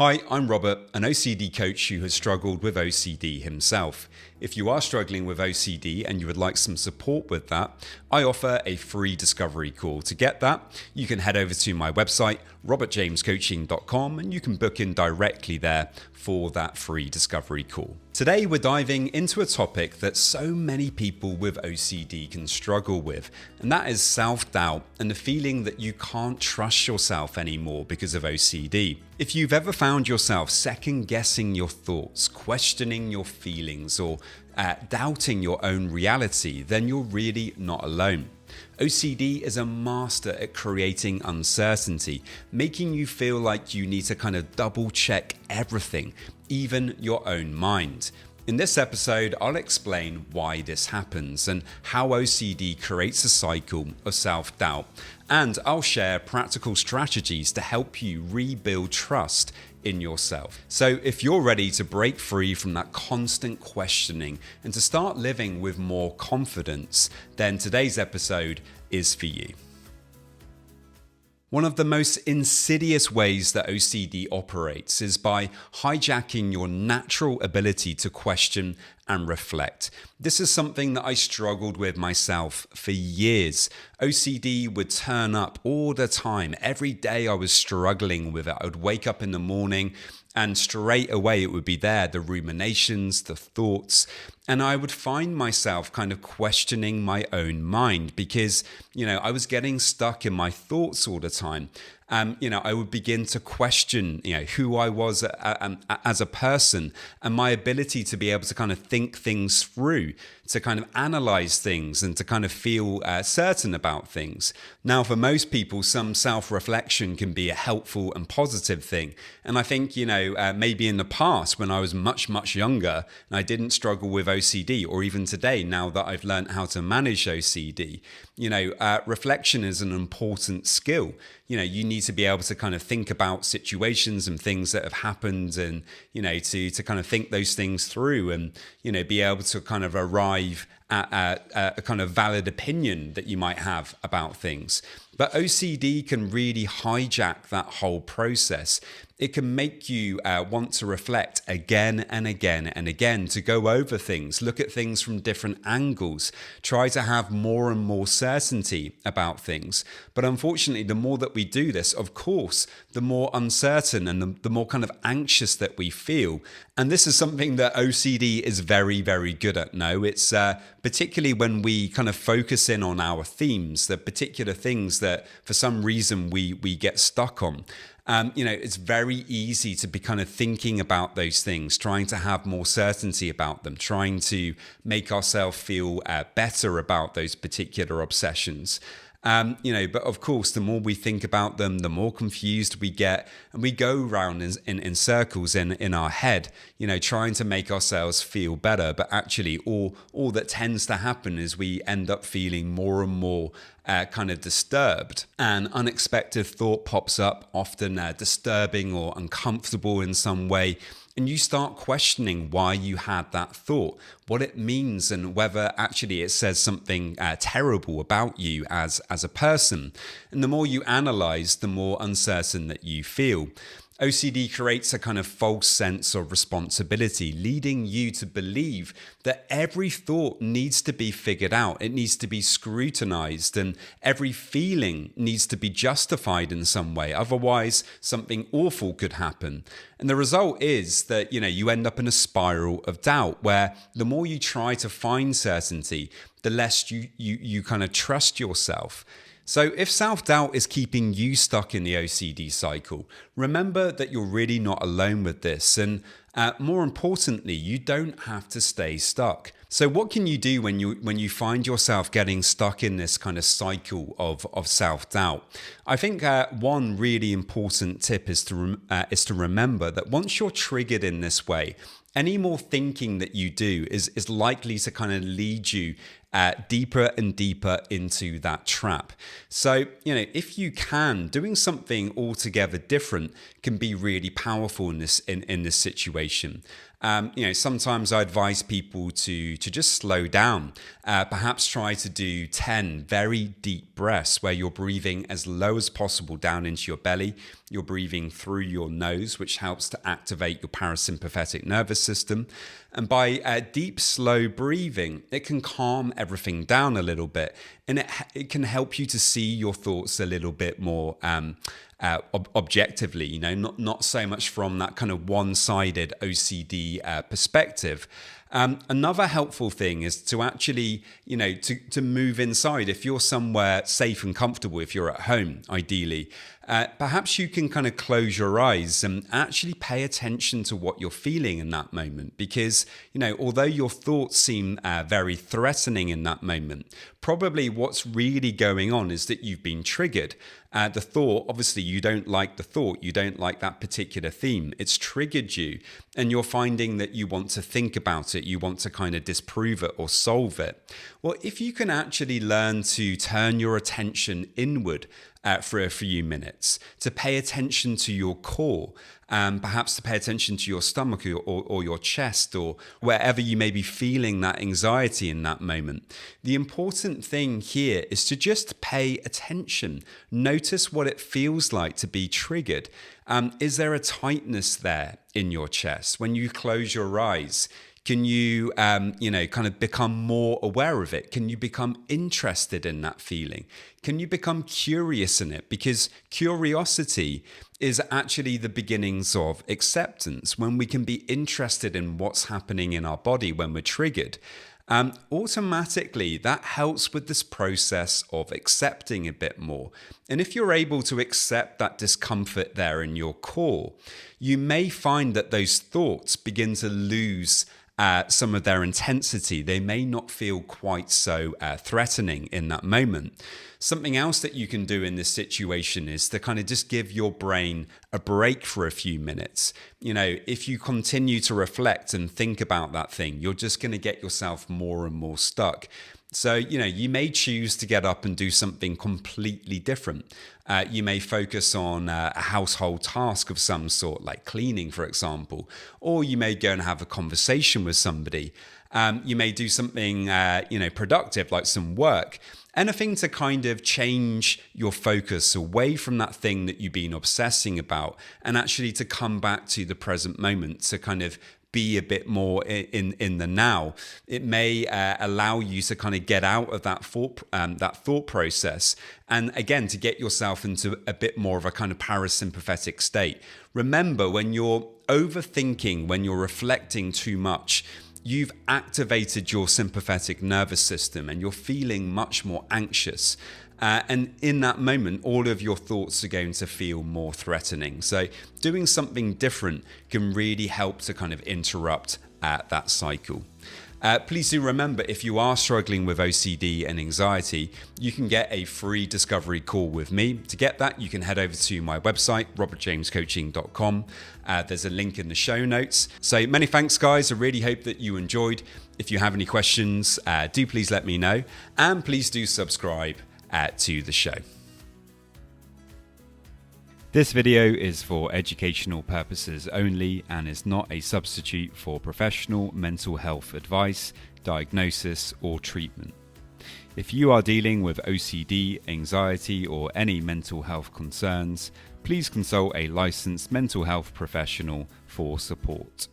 Hi, I'm Robert, an OCD coach who has struggled with OCD himself. If you are struggling with OCD and you would like some support with that, I offer a free discovery call. To get that, you can head over to my website, robertjamescoaching.com, and you can book in directly there for that free discovery call. Today, we're diving into a topic that so many people with OCD can struggle with, and that is self-doubt and the feeling that you can't trust yourself anymore because of OCD. If you've ever found yourself second-guessing your thoughts, questioning your feelings, or doubting your own reality, then you're really not alone. OCD is a master at creating uncertainty, making you feel like you need to kind of double check everything, even your own mind. In this episode, I'll explain why this happens and how OCD creates a cycle of self-doubt, and I'll share practical strategies to help you rebuild trust in yourself. So if you're ready to break free from that constant questioning and to start living with more confidence, then today's episode is for you. One of the most insidious ways that OCD operates is by hijacking your natural ability to question and reflect. This is something that I struggled with myself for years. OCD would turn up all the time. Every day I was struggling with it. I would wake up in the morning and straight away it would be there, the ruminations, the thoughts, and I would find myself kind of questioning my own mind because, I was getting stuck in my thoughts all the time. I would begin to question, who I was as a person and my ability to be able to kind of think things through, to kind of analyze things and to kind of feel certain about things. Now, for most people, some self-reflection can be a helpful and positive thing. And I think, maybe in the past when I was much, much younger and I didn't struggle with OCD, or even today, now that I've learned how to manage OCD, reflection is an important skill. You need to be able to kind of think about situations and things that have happened and, to kind of think those things through and, be able to kind of arrive at a kind of valid opinion that you might have about things. But OCD can really hijack that whole process. It can make you want to reflect again and again and again, to go over things, look at things from different angles, try to have more and more certainty about things. But unfortunately, the more that we do this, of course, the more uncertain and the more kind of anxious that we feel. And this is something that OCD is very, very good at. No, it's particularly when we kind of focus in on our themes, the particular things that for some reason we get stuck on. It's very easy to be kind of thinking about those things, trying to have more certainty about them, trying to make ourselves feel better about those particular obsessions. But of course, the more we think about them, the more confused we get, and we go around in circles in our head, trying to make ourselves feel better. But actually, all that tends to happen is we end up feeling more and more kind of disturbed. An unexpected thought pops up, often disturbing or uncomfortable in some way. And you start questioning why you had that thought, what it means, and whether actually it says something terrible about you as a person. And the more you analyze, the more uncertain that you feel. OCD creates a kind of false sense of responsibility, leading you to believe that every thought needs to be figured out. It needs to be scrutinized, and every feeling needs to be justified in some way. Otherwise, something awful could happen. And the result is that, you end up in a spiral of doubt where the more you try to find certainty, the less you kind of trust yourself. So if self-doubt is keeping you stuck in the OCD cycle, remember that you're really not alone with this. And more importantly, you don't have to stay stuck. So what can you do when you find yourself getting stuck in this kind of cycle of self-doubt? I think one really important tip is to remember that once you're triggered in this way, any more thinking that you do is likely to kind of lead you deeper and deeper into that trap. So, if you can, doing something altogether different can be really powerful in this situation. Sometimes I advise people to just slow down, perhaps try to do 10 very deep breaths where you're breathing as low as possible down into your belly. You're breathing through your nose, which helps to activate your parasympathetic nervous system. And by deep, slow breathing, it can calm everything down a little bit. And it can help you to see your thoughts a little bit more objectively, not so much from that kind of one-sided OCD perspective. Another helpful thing is to actually, to move inside. If you're somewhere safe and comfortable, if you're at home, ideally, perhaps you can kind of close your eyes and actually pay attention to what you're feeling in that moment. Because, although your thoughts seem very threatening in that moment, probably what's really going on is that you've been triggered. The thought, obviously, you don't like the thought. You don't like that particular theme. It's triggered you. And you're finding that you want to think about it. You want to kind of disprove it or solve it. Well, if you can actually learn to turn your attention inward for a few minutes, to pay attention to your core, perhaps to pay attention to your stomach or your chest or wherever you may be feeling that anxiety in that moment. The important thing here is to just pay attention. Notice what it feels like to be triggered. Is there a tightness there in your chest? When you close your eyes, can you, kind of become more aware of it? Can you become interested in that feeling? Can you become curious in it? Because curiosity is actually the beginnings of acceptance. When we can be interested in what's happening in our body when we're triggered, automatically that helps with this process of accepting a bit more. And if you're able to accept that discomfort there in your core, you may find that those thoughts begin to lose some of their intensity. They may not feel quite so threatening in that moment. Something else that you can do in this situation is to kind of just give your brain a break for a few minutes. If you continue to reflect and think about that thing, you're just going to get yourself more and more stuck. So, you may choose to get up and do something completely different. You may focus on a household task of some sort, like cleaning, for example, or you may go and have a conversation with somebody. You may do something, productive, like some work. Anything to kind of change your focus away from that thing that you've been obsessing about and actually to come back to the present moment, to kind of be a bit more in the now. It may allow you to kind of get out of that thought process, and again to get yourself into a bit more of a kind of parasympathetic state. Remember, when you're overthinking, when you're reflecting too much, you've activated your sympathetic nervous system and you're feeling much more anxious. And in that moment, all of your thoughts are going to feel more threatening. So doing something different can really help to kind of interrupt that cycle. Please do remember, if you are struggling with OCD and anxiety, you can get a free discovery call with me. To get that, you can head over to my website, robertjamescoaching.com. There's a link in the show notes. So many thanks, guys. I really hope that you enjoyed. If you have any questions, do please let me know. And please do subscribe to the show. This video is for educational purposes only and is not a substitute for professional mental health advice, diagnosis, or treatment. If you are dealing with OCD, anxiety, or any mental health concerns, please consult a licensed mental health professional for support.